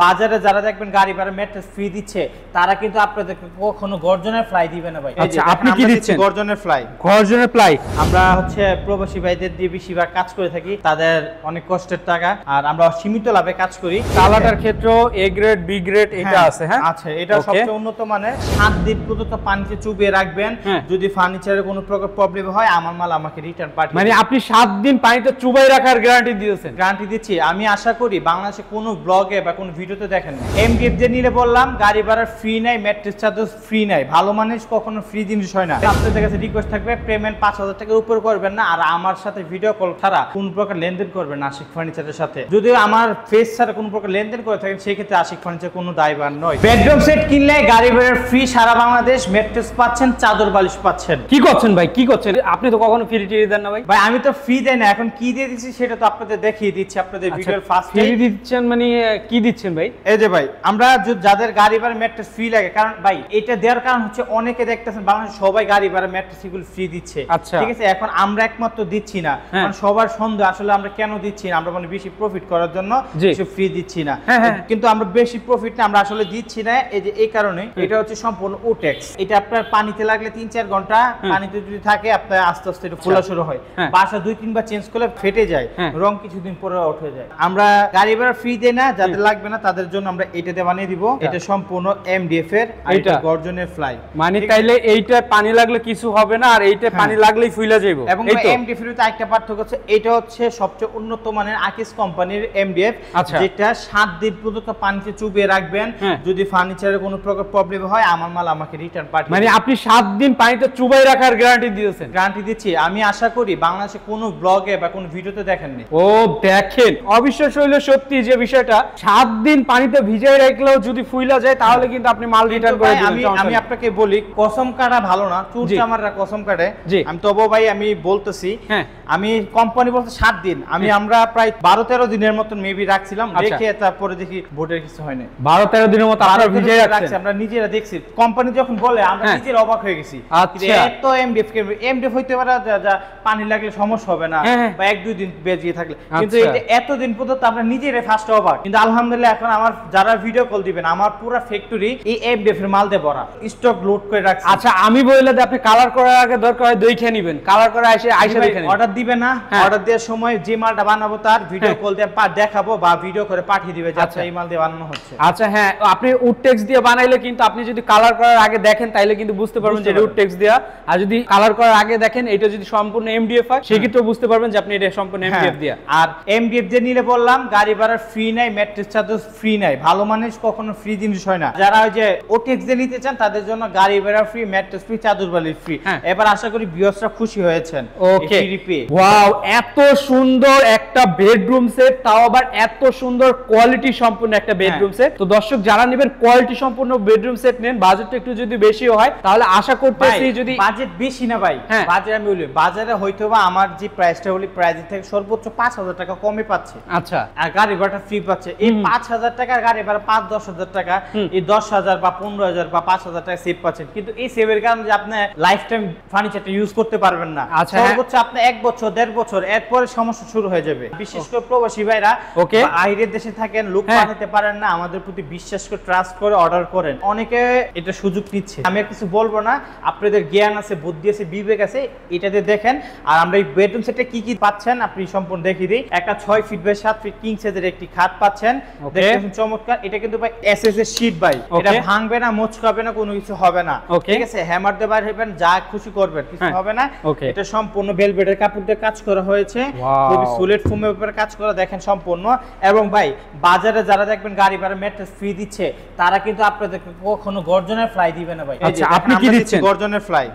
বাজারে যারা দেখবেন গাড়ি ভাড়া ম্যাট্রেস ফ্রি দিচ্ছে তারা কিন্তু আপনাদেরকে কখনো গর্জনের ফ্লাই দিবে না ভাই। আচ্ছা আপনি কি দিচ্ছেন? গর্জনের ফ্লাই। গর্জনের ফ্লাই আমরা হচ্ছে প্রবাসী ভাইদের দিয়ে বেশিরভাগ কাজ করে থাকি, তাদের অনেক কষ্টের টাকা, আর আমরা সীমিত লাভে কাজ করি। কালারটার ক্ষেত্রে এ গ্রেড বি গ্রেড এটা আছে। হ্যাঁ আচ্ছা, এটা সবচেয়ে উন্নত মানের। 7 দিন পর্যন্ত পানিতে চুবিয়ে রাখবেন, যদি ফার্নিচারে কোনো প্রকার প্রবলেম হয় আমার মাল আমাকে রিটার্ন পাঠিয়ে। মানে আপনি 7 দিন পানিতে চুবাই রাখার গ্যারান্টি দিয়েছেন? গ্যারান্টি দিচ্ছি। আমি আশা করি বাংলাদেশে কোনো ব্লগে বা কোনো ভিডিওতে দেখেন না। এমডিএফ দিয়ে নিলে বললাম গাড়ি ভাড়া ফ্রি নাই, ম্যাট্রেস চার্জও ফ্রি নাই। ভালো মানুষ কখনো ফ্রি জিনিস হয় না। আপনাদের কাছে রিকোয়েস্ট থাকবে পেমেন্ট 5000 টাকার উপর করবেন না, আর আমার সাথে ভিডিও কল ছাড়া কোন প্রকার লেনদেন করবেন না আশিক ফার্নিচারের সাথে। যদি আমার ফেস ছাড়া কোনো প্রকার লেনদেন করে থাকেন সেই ক্ষেত্রে আশিক ফার্নিচার কোনো দায়ভার নয়। বেডরুম সেট কিনলে গাড়ি ভাড়া ফ্রি সারা বাংলাদেশ, ম্যাট্রেস পাচ্ছেন, চাদর বালিশ পাচ্ছেন। কি করছেন ভাই, কি করছেন? আপনি তো কখনো ফ্রি টিরি দেন না ভাই। ভাই আমি তো ফ্রি দেই না, এখন কি দিয়ে দিচ্ছি সেটা তো আপনাদের দেখিয়ে দিচ্ছি আপনাদের ভিডিওর ফার্স্টে। ফ্রি দিচ্ছেন মানে কি দিচ্ছেন ভাই? এই যে ভাই আমরা যাদের গাড়ি ভাড়া ম্যাট্রেস ফ্রি লাগে, কারণ ভাই এটা দেওয়ার কারণ হচ্ছে অনেকে দেখতেছেন বাংলাদেশে সবাই গাড়ি ভাড়া ম্যাট্রেস এগুলো ফ্রি দিচ্ছে, ঠিক আছে? এখন আমরা একমাত্র দিচ্ছি না, কারণ সবার সন্দেহ আসলে আমরা কেন দিচ্ছি না, আমরা মানে বেশি প্রফিট করার জন্য কিছু ফ্রি দিচ্ছি না। কিন্তু আমরা বেশি প্রফিট না, আমরা আসলে দিচ্ছি না এই কারণে। এটা হচ্ছে সম্পূর্ণ ওটেক্স। এটা আপনার পানিতে লাগলে 3-4 ঘন্টা পানিতে যদি থাকে আপনার আস্তে আস্তে একটু ফোলা শুরু হয়, বাসা 2-3 বার চেঞ্জ করলে ফেটে যায়, রং কিছুদিন পরে উঠে যায়। আমরা গাড়ি ভাড়া ফ্রি দেই না, যাদের লাগবে না তাদের জন্য আমরা এইটাতে বানিয়ে দিব। এটা সম্পূর্ণ এমডিএফ এর, এটা গর্জনের ফ্লাই। মানে তাইলে এইটা পানি লাগলে কিছু হবে না, আর এইটা পানি লাগলেই ফুইলা যাবে। এবং এমডিএফ এর একটা পার্থক্য হচ্ছে এটা হচ্ছে সবচেয়ে উন্নত মানের আকিস কোম্পানির এমডিএফ, যেটা 7 দিন পর্যন্ত পানিতে চুবিয়ে রাখবেন, যদি ফার্নিচারে কোনো প্রকার প্রবলেম হয় আমার মাল আমাকে রিটার্ন পাঠিয়ে। মানে আপনি 7 দিন পানিতে চুবাই রাখার গ্যারান্টি দিয়েছেন? গ্যারান্টি দিচ্ছি। আমি আশা করি বাংলাদেশে কোনো ব্লগে বা কোনো ভিডিওতে দেখেননি। ও দেখেন, অবিশ্বাস হইলো সত্যি যে বিষয়টা 7 দিন পানিতে ভিজাই রাখলেও যদি ফুইলা যায় তাহলে কিন্তু আপনি মাল রিটার্ন করে দিবেন। আমি আপনাকে বলি কসম কাটা ভালো না, চুর চামাররা কসম কাটে। আমি তবু ভাই আমি বলতেছি, আমি কোম্পানি বলতে 7 দিন, আমরা প্রায় 12-13 দিনের মতন মেবি রাখছিলাম, রেখে তারপরে দেখি বোর্ডের কিছু হয় না। 12-13 দিনের মতো আপনারা ভিজাই রাখছেন? আমরা নিজেরা দেখছি, কোম্পানি যখন বলে আমরা নিজেরা অবাক হয়ে গেছি। এত এমডিএফ হইতে পারে যা পানি লাগলে সমস্যা হবে না বা 1-2 দিন বেজিয়ে থাকলে, কিন্তু এটা এতদিন পর্যন্ত আমরা নিজেরাই ফার্স্ট অবাক। কিন্তু আলহামদুলিল্লাহ এখন আমার যারা ভিডিও কল দিবেন আমার পুরো ফ্যাক্টরি এই এমডিএফ এর মাল দিয়ে ভরা, স্টক লোড করে রাখছি। আচ্ছা আমি বললে আপনি কালার করার আগে দরকার হয় দেখে নেবেন, কালার করে আইসা দেখে নেবেন। অর্ডার দিবেন না, অর্ডার দেওয়ার সময় যে মালটা বানাবো তার ভিডিও কল দিয়ে দেখাবো বা ভিডিও করে পাঠিয়ে দিবে যে আচ্ছা এই মাল দিয়ে বানানো হচ্ছে। আচ্ছা হ্যাঁ, আপনি উডটেক্স দিয়ে বানাইলে কিন্তু আপনি যদি কালার করার আগে দেখেন তাইলে কিন্তু বুঝতে পারবেন যে এটা উডটেক্স দেয়া, আর যদি কালার করার আগে দেখেন এটা যদি সম্পূর্ণ এমডিএফ হয় সেক্ষেত্রে বুঝতে পারবেন যে আপনি এটা সম্পূর্ণ এমডিএফ দেয়া। আর এমডিএফ দিয়ে নিলে বললাম গাড়ি ভাড়া ফ্রি নাই, ম্যাট্রেস চার্জও ফ্রি নাই। ভালো মানুষ কখনো ফ্রি জিনিস হয় না। যারা ওই যে ওটেক্স দিয়ে নিতে চান তাদের জন্য গাড়ি ভাড়া ফ্রি, ম্যাট্রেস ফ্রি, চাদর বালিশ ফ্রি। এবার আশা করি ভিউয়ার্সরা খুশি হয়েছেন। ওকে, ওয়াও, এত সুন্দর একটা বেডরুম সেট, তাও আবার এত সুন্দর কোয়ালিটি সম্পূর্ণ একটা বেডরুম সেট। তো দর্শক যারা নেবেন কোয়ালিটি সম্পূর্ণ বেডরুম সেট নেন, বাজেটটা একটু যদি বেশিও হয় তাহলে আশা করতেছি যদি বাজেট বেশি না ভাই, বাজারে আমি বলি বাজারে হয়তো বা আমার যে প্রাইসটা বলি প্রাইস থেকে সর্বোচ্চ 5000 টাকা কমে পাচ্ছে। আচ্ছা, আর গাড়ি ভাড়া ফ্রি পাচ্ছে। এই 5000 টাকার গাড়ি ভাড়া 5-10 হাজার টাকা, এই 10,000 বা 15,000 বা 5,000 টাকা সেভ পাচ্ছেন। কিন্তু এই সেভের কারণে যে আপনি লাইফ টাইম ফার্নিচারটা ইউজ করতে পারবেন না। সর্বোচ্চ আপনি 1 বছর 1.5 বছর, এরপরে সমস্যা শুরু হয়ে যাবে। বিশেষ করে প্রবাসী ভাইরা বাইরের দেশে থাকেন, লোক পাঠাতে পারেন না, আমাদের প্রতি বিশ্বাস করে ট্রাস্ট করে অর্ডার করেন, অনেকে এটা সুযোগ নিচ্ছে। আমি আর কিছু বলবো না, আপনাদের জ্ঞান আছে, বুদ্ধি আছে, বিবেক আছে, এটাতে দেখেন। আর আমরা এই বেডরুম সেটে কি কি পাচ্ছেন আপনি সম্পূর্ণ দেখিয়ে দিই। একটা 6 ফিট বাই 7 ফিট কিং সাইজের একটি খাট পাচ্ছেন, দেখেন চমৎকার। এটা কিন্তু ভাই এসএস এর শীট ভাই, এটা ভাঙবে না, মোচকাবে না, কোনো কিছু হবে না, ঠিক আছে? হ্যামার দিয়ে বাইরে হবেন, যা খুশি করবেন, কিছু হবে না। এটা সম্পূর্ণ ভেলভেটের কাপড় দিয়ে কাজ করা হয়েছে, খুবই সলিড ফোমের উপরে কাজ করা, দেখেন সম্পূর্ণ। এবং ভাই বাজারে যারা দেখবেন গাড়ি ভাড়া ম্যাট্রেস ফ্রি দিচ্ছে তারা কিন্তু আপনাদেরকে কখনো গর্জনের ফ্লাই দিবে না ভাই। আচ্ছা আপনি কি দিচ্ছেন? গর্জনের ফ্লাই,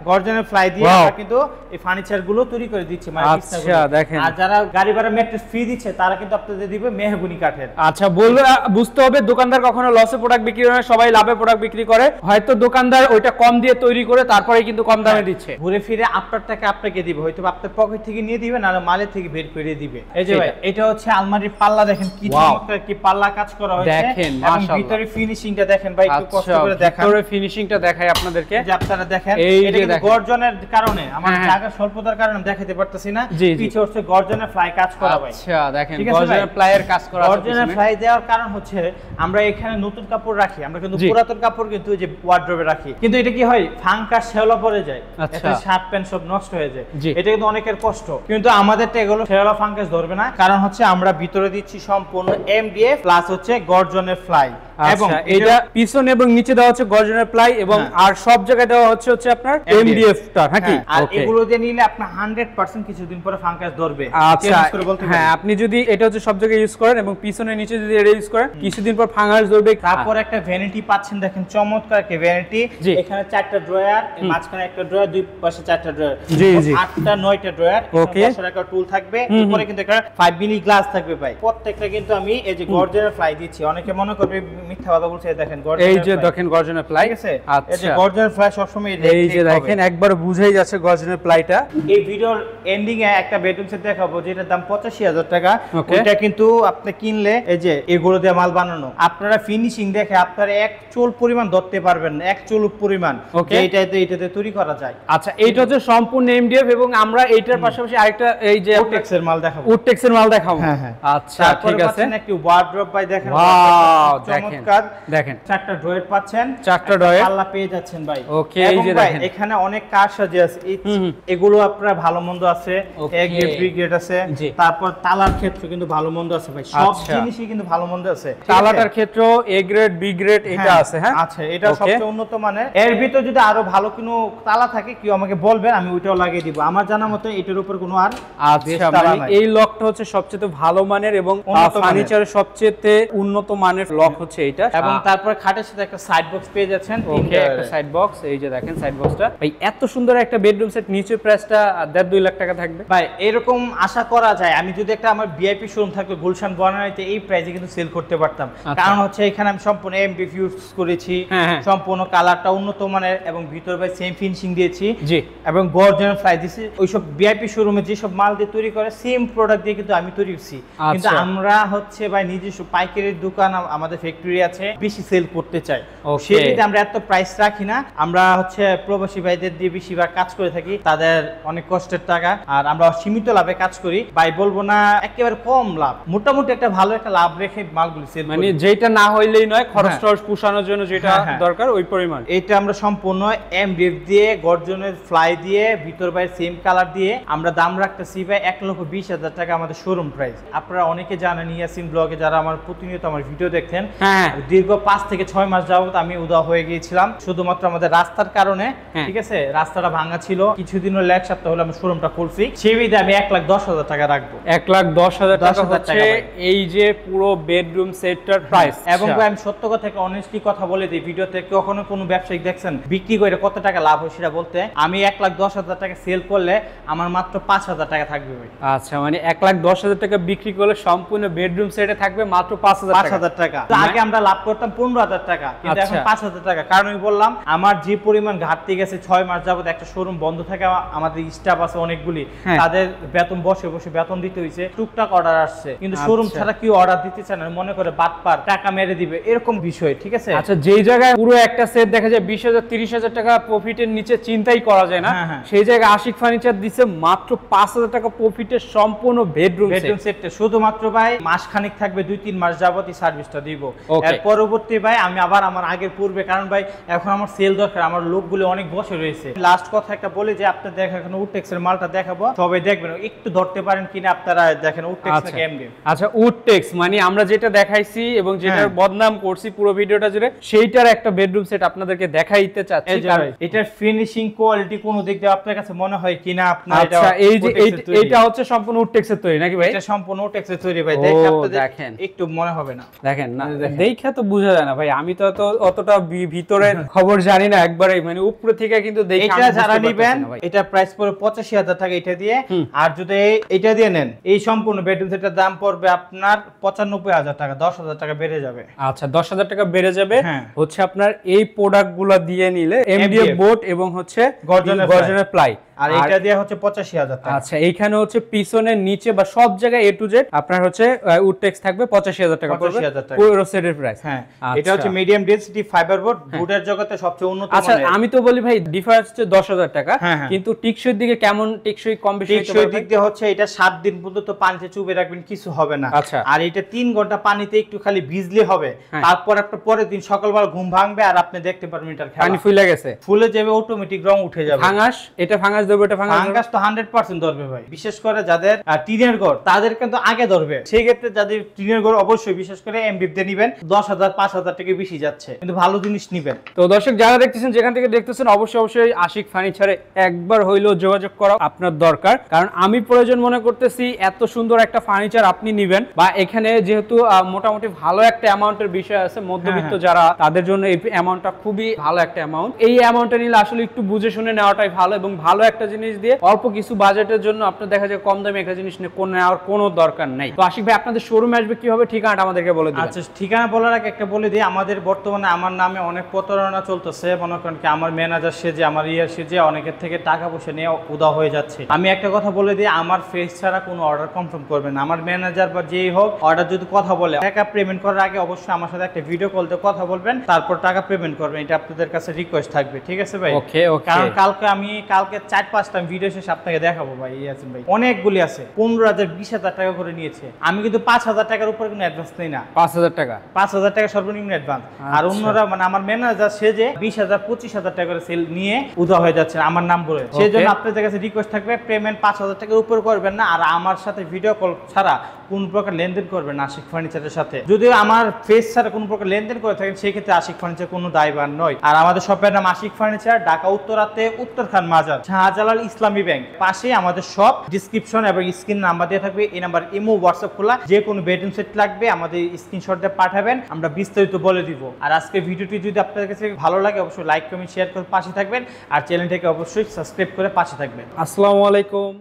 গর্জনের ফ্লাই দিয়ে আমরা কিন্তু এই ফার্নিচার গুলো তৈরি করে দিচ্ছি। আচ্ছা দেখেন, আর যারা গাড়ি ভাড়া ম্যাট্রেস ফ্রি দিচ্ছে তারা কিন্তু আপনাদের দিবে মেহগনি কাঠের। আচ্ছা বলবে, বুঝতে হবে দোকানদার কখনো লসে প্রোডাক্ট বিক্রি করে না, সবাই লাভে প্রোডাক্ট বিক্রি করে। হয়তো দোকানদার ওইটা কম দিয়ে তৈরি করে তারপরে কিন্তু কম দামে দিচ্ছে, ঘুরে ফিরে আপনার টাকা আপনাকে দিবে, হয়তো আপনার পকেট থেকে নিয়ে দিবে, না মালের থেকে বের করে দিবে। এই যে ভাই এটা হচ্ছে আলমারির পাল্লা, দেখেন কি চমৎকার কি পাল্লা কাজ করা হয়েছে, দেখেন এবং ভিতরে ফিনিশিংটা দেখেন ভাই, একটু কষ্ট করে দেখান। ভিতরে ফিনিশিংটা দেখাই আপনাদেরকে, যে আপনারা দেখেন এটা কিন্তু গর্জনের কারণে আমার জায়গা স্বল্পতার কারণে দেখাতে পারতেছি না, পিছে হচ্ছে গর্জনের ফ্লাই কাজ করা ভাই। আচ্ছা দেখেন গর্জনের ফ্লাইয়ের কাজ করা আছে গর্জনের ফ্লাই দেওয়ার কারণ হচ্ছে আমরা এখানে নতুন কাপড় রাখি, আমরা কিন্তু পুরাতন কাপড় কিন্তু ওই যে ওয়ার্ড্রোবে রাখি, কিন্তু এটা কি হয় ফাঙ্কাস শেওলা পড়ে যায়, আচ্ছা শার্ট প্যান্ট সব নষ্ট হয়ে যায়, এটা কিন্তু অনেকের কষ্ট। কিন্তু আমাদেরটা এগুলো শেওলা ফাঙ্কাস ধরবে না, কারণ হচ্ছে আমরা ভিতরে দিচ্ছি সম্পূর্ণ এমডিএফ প্লাস হচ্ছে গর্জনের ফ্লাই, এবং এটা পিছনে এবং নিচে দেওয়া হচ্ছে গর্জনের ফ্লাই, এবং আর সব জায়গায় দেওয়া হচ্ছে আপনার এমডিএফ টা, হ্যাঁ কি? আর এগুলো দিয়ে নিলে আপনার 100% কিছুদিন পরে ফাঙ্কাস ধরবে। আচ্ছা হ্যাঁ, আপনি যদি এটা হচ্ছে সব জায়গায় ইউজ করেন এবং পিছনে নিচে যদি এটা ইউজ করেন কিছুদিন পর ফাঙ্গাস ধরবে। তারপর একটা ভ্যানিটি পাচ্ছেন, দেখেন চমৎকার একটা ভ্যানিটি, এখানে 4টা ড্রয়ার, মাঝখানে একটা ড্রয়ার, দুই পাশে 4টা ড্রয়ার, 8টা 9টা ড্রয়ার, বসার একটা টুল থাকবে, উপরে কিন্তু একটা 5 মিলি গ্লাস থাকবে ভাই। প্রত্যেকটা কিন্তু আমি এই যে গর্জনের ফ্লাই দিচ্ছি, অনেকে মনে করবে মিথ্যা কথা বলছে, দেখেন এই যে দেখেন গর্জনের ফ্লাই, ঠিক আছে? এই যে গর্জনের ফ্লাই সবসময় এই যে দেখেন একবার বুঝাই যাচ্ছে গর্জনের ফ্লাইটা। এই ভিডিওর এন্ডিং এ একটা বেডরুম সেট দেখাবো যেটার দাম 85,000 টাকা। এটা কিন্তু আপনি কিনলে এই যে এগুলো দিয়ে মাল বানানো, আপনারা ফিনিশিং দেখে আপনারা এক চুল পরিমাণ ধরতে পারবেন না, এক চুল পরিমাণ এইটাতে তৈরি করা যায়। আচ্ছা এইটা হচ্ছে সম্পূর্ণ এমডিএফ, এবং আমরা এইটার পাশাপাশি আরেকটা এই যে উডটেক্সের মাল দেখাবো, উডটেক্সের মাল দেখাবো। হ্যাঁ হ্যাঁ আচ্ছা ঠিক আছে। একটু ওয়ার্ড্রোব ভাই দেখেন, ওয়াও চমৎকার, দেখেন 4টা ড্রয়ার পাচ্ছেন, 4টা ড্রয়ার পাল্লা পেয়ে যাচ্ছেন ভাই। ওকে এই যে দেখেন এখানে অনেক কারসাজি আছে, এগুলো আপনার ভালো মন্দ আছে, এ গ্রেড বি গ্রেড আছে, তারপর তালার ক্ষেত্রে কিন্তু ভালো মন্দ আছে ভাই, সব জিনিসই কিন্তু ভালো মন্দ আছে। তালাটার ক্ষেত্রে এ গ্রেড বি গ্রেড এটা আছে, হ্যাঁ আচ্ছা এটা সবচেয়ে উন্নত মানের। এর ভিতর যদি আরো ভালো কোনো তালা থাকে কেউ আমাকে বলবেন, আমি ওইটাও লাগিয়ে দিব। আমার জানা মতে এটার উপর কোনো আর আচ্ছা মানে এই লকটা হচ্ছে সবচেয়ে ভালো মানের এবং ফার্নিচারের সবচেয়ে উন্নত মানের লক হচ্ছে এটা। এবং তারপর খাটের সাথে একটা সাইড বক্স পেয়ে যাচ্ছেন, ওকে একটা সাইড বক্স, এই যে দেখেন সাইড বক্সটা ভাই এত সুন্দর একটা বেডরুম সেট, নিচে প্রাইসটা 1.5-2 লাখ টাকা থাকবে ভাই। এরকম আশা করা যায়, আমি যদি একটা আমার ভিআইপি শোরুম থাকতো গুলশান বনানীতে এই প্রাইসে কিন্তু সেল করতে পারতাম, কারণ হচ্ছে এখানে আমি সম্পূর্ণ এমডিএফ ইউজ করেছি, সম্পূর্ণ কালারটা উন্নত মানের এবং ভিতর ভাই সেম ফিনিশিং দিয়েছি, জি, এবং গর্জনের ফ্লাই দিয়েছি। ওইসব ভিআইপি শোরুমে যেসব মাল দিয়ে তৈরি করে সেম প্রোডাক্ট দিয়ে কিন্তু আমি তৈরি করছি, কিন্তু আমরা হচ্ছে ভাই নিজস্ব পাইকারির দোকান, আমাদের ফ্যাক্টরি আছে, বেশি সেল করতে চাই, সেক্ষেত্রে আমরা এত প্রাইস রাখি না। আমরা হচ্ছে প্রবাসী ভাইদের দিয়ে বেশিরভাগ কাজ করে থাকি, তাদের অনেক কষ্টের টাকা, আর আমরা সীমিত লাভে কাজ করি ভাই, বলবো না একেবারে কম লাভ, মোটামুটি একটা ভালো একটা লাভ রেখে মালগুলি সেল করি, মানে যেটা না হইলেই নয়, খরচ টরচ পুষানোর জন্য যেটা দরকার ওই পরিমাণ। এটা আমরা সম্পূর্ণ এমডিএফ দিয়ে গর্জনের ফ্লাই দিয়ে ভিতর বাইরে সেম কালার দিয়ে আমরা দাম রাখতেছি ভাই 1,20,000 টাকা আমাদের শোরুম প্রাইস। আপনারা অনেকে জানেন ইয়াসিন ব্লগে যারা আমার প্রতিনিয়ত আমার ভিডিও দেখেন, দীর্ঘ 5 থেকে 6 মাস যাবত আমি উদাও হয়ে গিয়েছিলাম শুধুমাত্র আমাদের রাস্তার কারণে, ঠিক আছে? রাস্তাটা ভাঙা ছিল, কিছুদিন হলো, এক সপ্তাহ হলো আমি শোরুমটা খুলছি, সেই বিধে আমি 1,10,000 টাকা রাখবো। 1,10,000 টাকা হচ্ছে এই যে পুরো বেডরুম সেটটার প্রাইস। এবং ভাই আমি সত্য কথা অনেস্টলি কথা বলে দিই, ভিডিওতে কখনো কোনো ব্যবসায়িক দেখছেন বিক্রি করে কত টাকা লাভ হয় সেটা বলতে, আমি 1,10,000 টাকা সেল করলে আমার মাত্র 5,000 টাকা থাকবে ভাই। আচ্ছা মানে 1,10,000 টাকা বিক্রি করলে সম্পূর্ণ বেডরুম সেটে থাকবে মাত্র 5,000 টাকা। আগে আমরা লাভ করতাম 15,000 টাকা, কিন্তু এখন 5,000 টাকা। কারণ আমি বললাম আমার যে পরিমাণ ঘাটতি গেছে, 6 মাস যাবত একটা শোরুম বন্ধ থাকে, আমাদের স্টাফ আছে অনেকগুলি, তাদের বেতন বসে বসে বেতন দিতে হয়েছে, টুকটাক অর্ডার আসছে, কিন্তু শোরুম ছাড়া কেউ অর্ডার দিতে চায় না, মনে করে বাটপার টাকা মেরে দিবে, এরকম বিষয়, ঠিক আছে? আচ্ছা যেই জায়গায় পুরো একটা সেট দেখা যায় 20,000-30,000 টাকা প্রফিটের নিচে চিন্তাই করা যায় না, সেই জায়গায় আশিক ফার্নিচার দিচ্ছে মাত্র 5,000 টাকা প্রফিটের সম্পূর্ণ বেডরুম সেটটা। শুধুমাত্র ভাই মাস খানিক থাকবে, 2-3 মাস যাবতই সার্ভিসটা দিব, এর পরবর্তী ভাই আমি আবার আমার আগের পূর্বে, কারণ ভাই এখন আমার সেল দরকার, আমার লোকগুলো অনেক বসে রয়েছে। লাস্ট কথা একটা বলি যে আপনাদের দেখেন এখন উডটেক্সের মালটা দেখাবো, সবাই দেখবেন, একটু ধরতে পারেন কিনা আপনারা দেখেন উডটেক্স নাকি এমডিএফ। আচ্ছা উডটেক্স মানে আমরা যেটা দেখাইছি এবং যেটার বদনাম করছি পুরো ভিডিওটা জুড়ে, সেইটার একটা বেডরুম সেট আপনাদেরকে দেখাইতে চাচ্ছি। এটার ফিনিশিং কোয়ালিটি কোন দিক দিয়ে আপনার কাছে মনে হয় কিনা আপনার? আচ্ছা এই যে এইটা হচ্ছে সম্পূর্ণ উডটেক্সের তৈরি নাকি ভাই? এটা সম্পূর্ণ উডটেক্সের তৈরি ভাই, দেখে আপনাদের একটু মনে হবে না? দেখেন না, দেখে তো বোঝা যায় না ভাই, আমি তো অতটা ভিতরের খবর জানি না, একবারে মানে উপরে থেকে কিন্তু দেখে। এটা যারা নেবেন এটা প্রাইস পড়বে 85,000 টাকা এটা দিয়ে, আর যদি এটা দিয়ে নেন এই সম্পূর্ণ বেডরুম সেটের দাম পড়বে আপনার 95,000 টাকা, 10,000 টাকা বেড়ে যাবে। আচ্ছা 10,000 টাকা বেড়ে যাবে হচ্ছে আপনার এই প্রোডাক্টগুলো দিয়ে নিলে, এমডিএফ বোর্ড এবং হচ্ছে গর্জনের প্লাই, আর এটা দিয়ে হচ্ছে 85,000 টাকা। আচ্ছা এইখানে হচ্ছে পিছনের নিচে বা সব জায়গায় এ টু জেড আপনার হচ্ছে উডটেক্স থাকবে 85,000 টাকা পড়বে পুরো সেটের প্রাইস। হ্যাঁ, এটা হচ্ছে মিডিয়াম ডেনসিটি ফাইবার বোর্ড, বোর্ডের জগতে সবচেয়ে উন্নত মানের। আচ্ছা আমি তো বলি ভাই ডিফারেন্স হচ্ছে 10,000 টাকা, কিন্তু টিকসই দিকে কেমন টিকসই কম বেশি হতে পারে? টিকসই দিক দিয়ে হচ্ছে এটা 7 দিন পর্যন্ত পানিতে চুবিয়ে রাখবেন, কিছু হবে না। আর এটা 3 ঘন্টা পানিতে একটু খালি ভিজলে হবে, তারপর আপনার পরের দিন সকালবেলা ঘুম ভাঙবে আর আপনি দেখতে পারবেন এটার খেলা পানি ফুলে গেছে, ফুলে যাবে, অটোমেটিক রং উঠে যাবে। ফাঙ্গাস, এটা ফাঙ্গাস ধরবে, এটা ফাঙ্গাস তো 100% ধরবে ভাই, বিশেষ করে যাদের টিনের ঘর তাদের কিন্তু আগে ধরবে। সেই ক্ষেত্রে যাদের টিনের ঘর অবশ্যই বিশেষ করে এমডিএফ দিয়ে নেবেন, 10,000 5,000 টাকা বেশি যাচ্ছে, কিন্তু ভালো জিনিস নেবেন। তো দর্শক যারা দেখতেছেন, যেখান থেকে দেখতেছেন, অবশ্যই আশিক ফার্নিচারে একবার হইলেও যোগাযোগ করা আপনার দরকার, কারণ আমি প্রয়োজন মনে করতেছি এত সুন্দর একটা ফার্নিচার আপনি নেবেন, বা এখানে যেহেতু মোটামুটি ভালো একটা অ্যামাউন্টের বিষয় আছে, মধ্যবিত্ত যারা তাদের জন্য এই অ্যামাউন্টটা খুবই ভালো একটা অ্যামাউন্ট। এই অ্যামাউন্টটা নিলে আসলে একটু বুঝে শুনে নেওয়াটাই ভালো, এবং ভালো একটা জিনিস দিয়ে অল্প কিছু বাজেটের জন্য আপনার দেখা যায় কম দামে একটা জিনিস নেওয়ার কোনো দরকার নেই। তো আশিক ভাই আপনাদের শোরুমে আসবে কিভাবে, ঠিকানাটা আমাদেরকে বলে দিন। আচ্ছা, ঠিকানা বলার আগে একটা বলে দিই, আমাদের বর্তমানে আমার নামে অনেক প্রতারণা চলতেছে। মনে করেন কি আমার ম্যানেজার সেজে, আমার সেজে অনেকের থেকে টাকা পয়সা নিয়ে উধাও হয়ে যাচ্ছে। আমি একটা কথা বলে দিই, আমার ফেস ছাড়া কোনো অর্ডার কনফার্ম করবেন না। আমার ম্যানেজার বা যেই হোক অর্ডার যদি কথা বলে, টাকা পেমেন্ট করার আগে অবশ্যই আমার সাথে একটা ভিডিও কল দিয়ে কথা বলবেন, তারপর টাকা পেমেন্ট করবেন। এটা আপনাদের কাছে রিকোয়েস্ট থাকবে, ঠিক আছে ভাই? ওকে ওকে। কারণ কালকে 4-5টা ভিডিও শেষে আপনাকে দেখাবো ভাই। ইয়াসিন ভাই অনেকগুলি আছে, 15,000 20,000 টাকা করে নিয়েছে। আমি কিন্তু 5,000 টাকার উপরে কোনো অ্যাডভান্স নেই না। 5,000 টাকা, 5,000 টাকা সর্বনিম্ন অ্যাডভান্স। আর অন্যরা মানে আমার ম্যানেজার সেজে 20,000 25,000 টাকা করে সেল নিয়ে উধাও হয়ে যাচ্ছে আমার নাম বলে। সেই জন্য আপনাদের কাছে রিকোয়েস্ট থাকবে, পেমেন্ট 5,000 টাকার উপর করবেন না, আর আমার সাথে ভিডিও কল ছাড়া কোন প্রকার লেনদেন করবেন না আশিক ফার্নিচারের সাথে। যদিও আমার ফেস ছাড়া কোন প্রকার লেনদেন করে থাকেন, সেই ক্ষেত্রে আশিক ফার্নিচার কোনো দায়ভার নয়। আর আমাদের শপের নাম আশিক ফার্নিচার, ঢাকা উত্তরাতে উত্তরখান মাজার, শাহজালাল ইসলামী ব্যাংক পাশে আমাদের শপ। ডিসক্রিপশন এবং স্ক্রিন নাম্বার দিয়ে থাকবে, এই নাম্বার ইমো হোয়াটসঅ্যাপ খোলা। যে কোনো বেডরুম সেট লাগবে আমাদের স্ক্রিনশট দিয়ে পাঠাবেন, আমরা বিস্তারিত বলে দিব। আর আজকে ভিডিওটি যদি আপনাদের কাছে ভালো লাগে অবশ্যই লাইক কমেন্ট শেয়ার করে পাশে থাকবেন, আর চ্যানেলটাকে অবশ্যই সাবস্ক্রাইব করে পাশে থাকবেন। আসসালামু আলাইকুম।